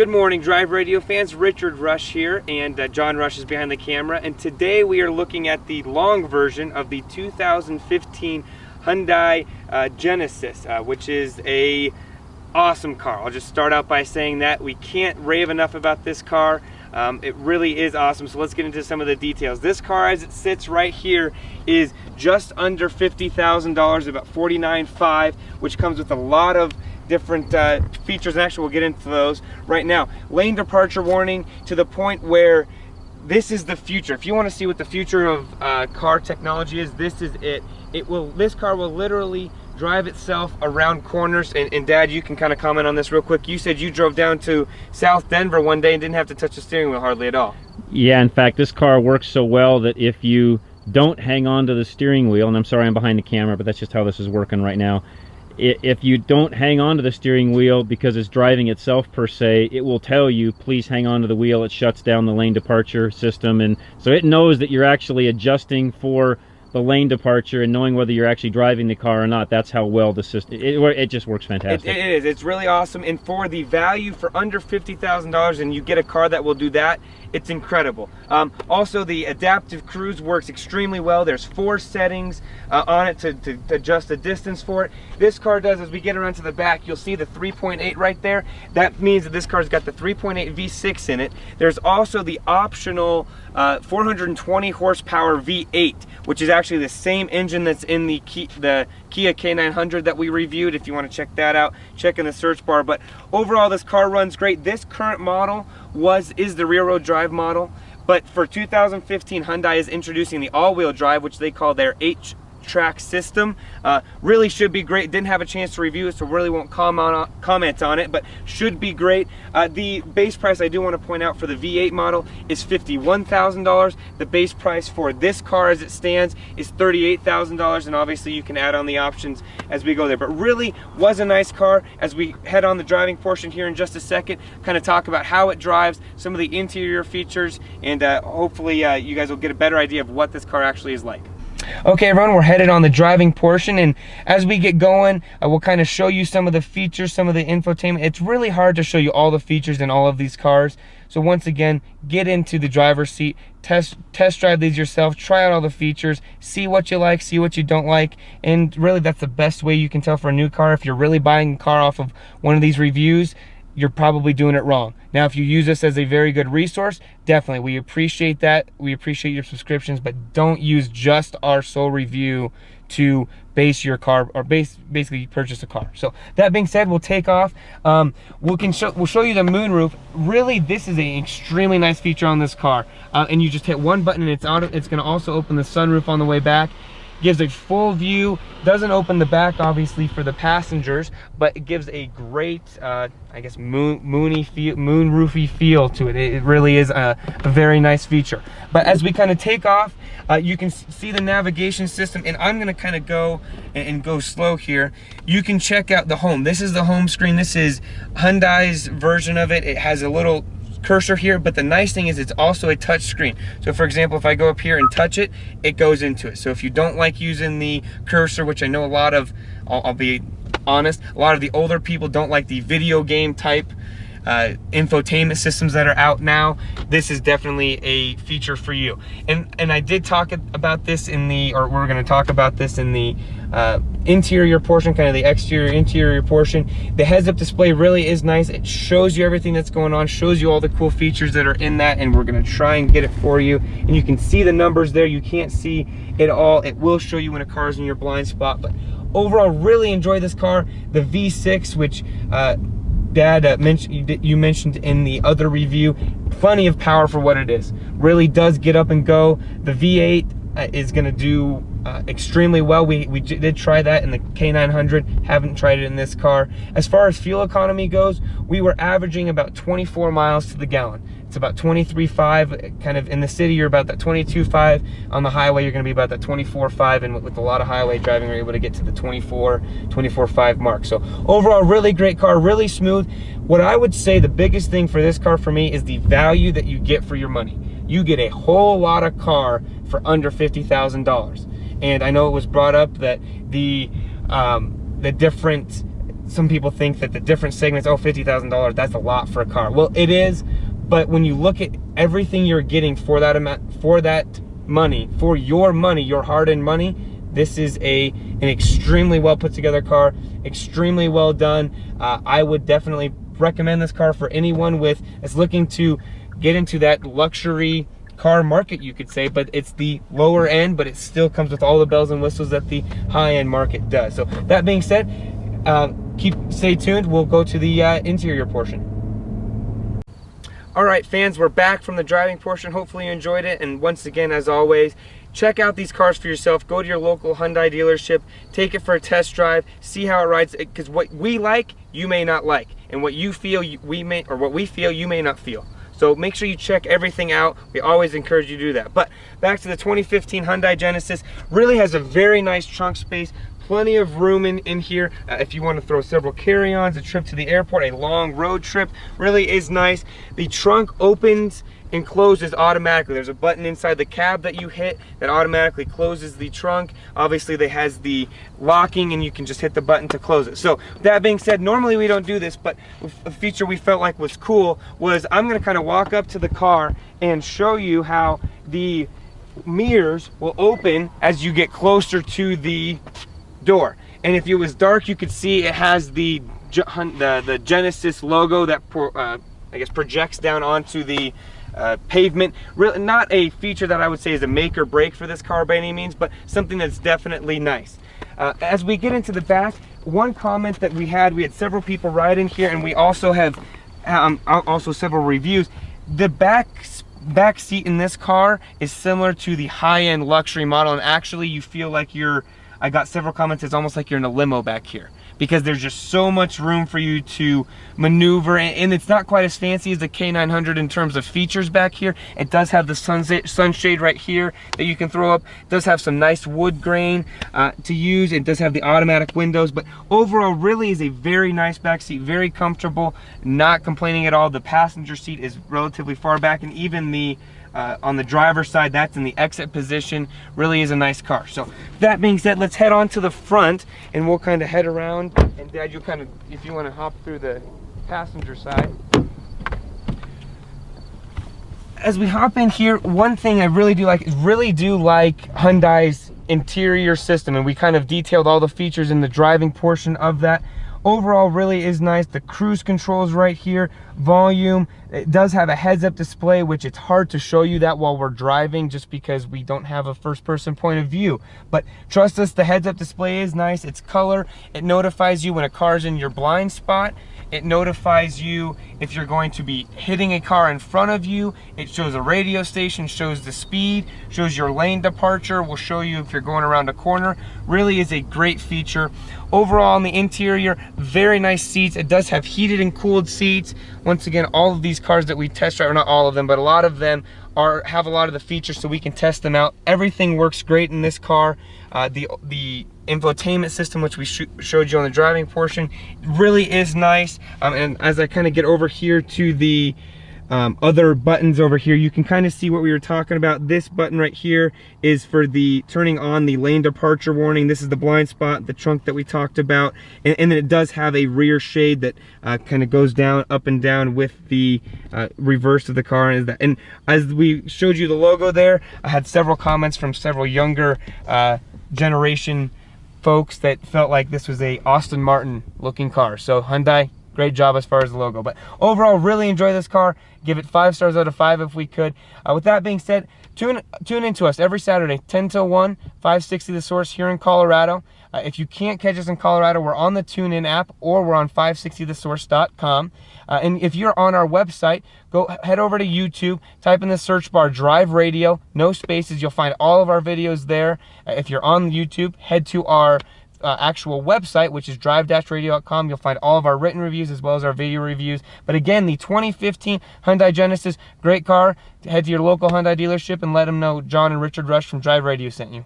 Good morning, Drive Radio fans. Richard Rush here, and John Rush is behind the camera. And today we are looking at the long version of the 2015 Hyundai Genesis, which is a awesome car. I'll just start out by saying that we can't rave enough about this car. It really is awesome. So let's get into some of the details. This car, as it sits right here, is just under $50,000, about $49,500, which comes with a lot of different features, and actually we'll get into those right now. Lane departure warning, to the point where this is the future. If you want to see what the future of car technology is, this is it. This car will literally drive itself around corners. And Dad, you can kind of comment on this real quick. You said you drove down to South Denver one day and didn't have to touch the steering wheel hardly at all. Yeah, in fact, this car works so well that if you don't hang on to the steering wheel, and I'm sorry I'm behind the camera, but that's just how this is working right now. If you don't hang on to the steering wheel because it's driving itself per se, it will tell you, please hang on to the wheel. It shuts down the lane departure system, and so it knows that you're actually adjusting for the lane departure and knowing whether you're actually driving the car or not. That's how well the system, it just works fantastic. It is. It's really awesome, and for the value, for under $50,000, and you get a car that will do that, it's incredible. Also, the adaptive cruise works extremely well. There's 4 settings on it to adjust the distance for it. This car does, as we get around to the back, you'll see the 3.8 right there. That means that this car's got the 3.8 V6 in it. There's also the optional 420 horsepower V8, which is actually the same engine that's in the Kia K900 that we reviewed. If you want to check that out, check in the search bar. But overall, this car runs great. This current model is the rear-wheel drive model, but for 2015, Hyundai is introducing the all-wheel drive, which they call their H-Track system. Really should be great. Didn't have a chance to review it, so really won't comment on it, but should be great. The base price, I do want to point out, for the V8 model is $51,000. The base price for this car as it stands is $38,000, and obviously you can add on the options as we go there. But really was a nice car. As we head on the driving portion here in just a second, kind of talk about how it drives, some of the interior features, and hopefully you guys will get a better idea of what this car actually is like. Okay, everyone, we're headed on the driving portion, and as we get going, we'll kind of show you some of the features, some of the infotainment. It's really hard to show you all the features in all of these cars. So once again, get into the driver's seat, test drive these yourself, try out all the features, see what you like, see what you don't like, and really that's the best way you can tell for a new car. If you're really buying a car off of one of these reviews, you're probably doing it wrong. Now, if you use this as a very good resource, definitely, we appreciate that. We appreciate your subscriptions, but don't use just our sole review to base your car, or basically purchase a car. So that being said, we'll take off. We'll show you the moonroof. Really, this is an extremely nice feature on this car. And you just hit one button and it's going to also open the sunroof on the way back. Gives a full view. Doesn't open the back, obviously, for the passengers, but it gives a great, I guess, moonroofy feel to it. It really is a very nice feature. But as we kind of take off, you can see the navigation system, and I'm going to kind of go and go slow here. You can check out the home. This is the home screen. This is Hyundai's version of it. It has a little cursor here, but the nice thing is it's also a touch screen. So for example, if I go up here and touch it, it goes into it. So if you don't like using the cursor, which I know a lot of, I'll be honest, a lot of the older people don't like the video game type infotainment systems that are out now, this is definitely a feature for you. And I did talk about this in the, or we're going to talk about this in the interior portion, kind of the interior portion. The heads-up display really is nice. It shows you everything that's going on, shows you all the cool features that are in that, and we're going to try and get it for you. And you can see the numbers there. You can't see it all. It will show you when a car is in your blind spot, but overall, really enjoy this car. The V6, which Dad you mentioned in the other review, plenty of power for what it is. Really does get up and go. The V8 is going to do extremely well. We did try that in the K900, haven't tried it in this car. As far as fuel economy goes, we were averaging about 24 miles to the gallon. It's about 23.5, kind of in the city you're about that 22.5. On the highway you're going to be about that 24.5, and with a lot of highway driving you're able to get to the 24.5 mark. So overall, really great car, really smooth. What I would say the biggest thing for this car for me is the value that you get for your money. You get a whole lot of car for under $50,000. And I know it was brought up that the different some people think that the different segments, oh, $50,000, that's a lot for a car. Well, it is, but when you look at everything you're getting for that amount, for that money, for your money, your hard-earned money, this is an extremely well put together car, extremely well done. I would definitely recommend this car for anyone that's looking to get into that luxury car market, you could say, but it's the lower end, but it still comes with all the bells and whistles that the high-end market does. So that being said, stay tuned. We'll go to the interior portion. All right, fans, we're back from the driving portion. Hopefully you enjoyed it, and once again, as always, check out these cars for yourself. Go to your local Hyundai dealership, take it for a test drive, see how it rides, because what we like, you may not like, and what you feel, what we feel, you may not feel. So make sure you check everything out. We always encourage you to do that. But back to the 2015 Hyundai Genesis. Really has a very nice trunk space. Plenty of room in here if you want to throw several carry-ons, a trip to the airport, a long road trip. Really is nice. The trunk opens and closes automatically. There's a button inside the cab that you hit that automatically closes the trunk. Obviously, it has the locking, and you can just hit the button to close it. So that being said, normally we don't do this, but a feature we felt like was cool was I'm going to kind of walk up to the car and show you how the mirrors will open as you get closer to the door. And if it was dark, you could see it has the Genesis logo that I guess projects down onto the pavement. Really not a feature that I would say is a make or break for this car by any means, but something that's definitely nice. As we get into the back, one comment that we had several people ride in here, and we also have also several reviews. The back seat in this car is similar to the high-end luxury model, and actually you feel like I got several comments, it's almost like you're in a limo back here, because there's just so much room for you to maneuver, and it's not quite as fancy as the K900 in terms of features back here. It does have the sunshade right here that you can throw up. It does have some nice wood grain to use. It does have the automatic windows, but overall really is a very nice back seat, very comfortable, not complaining at all. The passenger seat is relatively far back, and even the on the driver's side, that's in the exit position. Really is a nice car. So that being said, let's head on to the front, and we'll kind of head around, and Dad, you kind of, if you want to hop through the passenger side. As we hop in here, one thing I really do like Hyundai's interior system, and we kind of detailed all the features in the driving portion of that. Overall really is nice. The cruise controls right here, volume. It does have a heads-up display, which it's hard to show you that while we're driving just because we don't have a first-person point of view. But trust us, the heads-up display is nice. It's color. It notifies you when a car's in your blind spot. It notifies you if you're going to be hitting a car in front of you. It shows a radio station, shows the speed, shows your lane departure, will show you if you're going around a corner. Really is a great feature. Overall on the interior, very nice seats. It does have heated and cooled seats. Once again, all of these cars that we test drive, or not all of them, but a lot of them have a lot of the features so we can test them out. Everything works great in this car. The infotainment system, which we showed you on the driving portion, really is nice. And as I kind of get over here to the other buttons over here, you can kind of see what we were talking about. This button right here is for the turning on the lane departure warning. This is the blind spot, the trunk that we talked about, and then it does have a rear shade that kind of goes down, up and down with the reverse of the car. And as we showed you the logo there, I had several comments from several younger generation folks that felt like this was a Aston Martin looking car. So Hyundai, great job as far as the logo. But overall, really enjoy this car. Give it 5 stars out of 5 if we could. With that being said, tune into us every Saturday, 10 till 1, 560 The Source here in Colorado. If you can't catch us in Colorado, we're on the TuneIn app, or we're on 560thesource.com. And if you're on our website, head over to YouTube, type in the search bar Drive Radio, no spaces. You'll find all of our videos there. If you're on YouTube, head to our actual website, which is drive-radio.com. You'll find all of our written reviews as well as our video reviews. But again, the 2015 Hyundai Genesis, great car. Head to your local Hyundai dealership and let them know John and Richard Rush from Drive Radio sent you.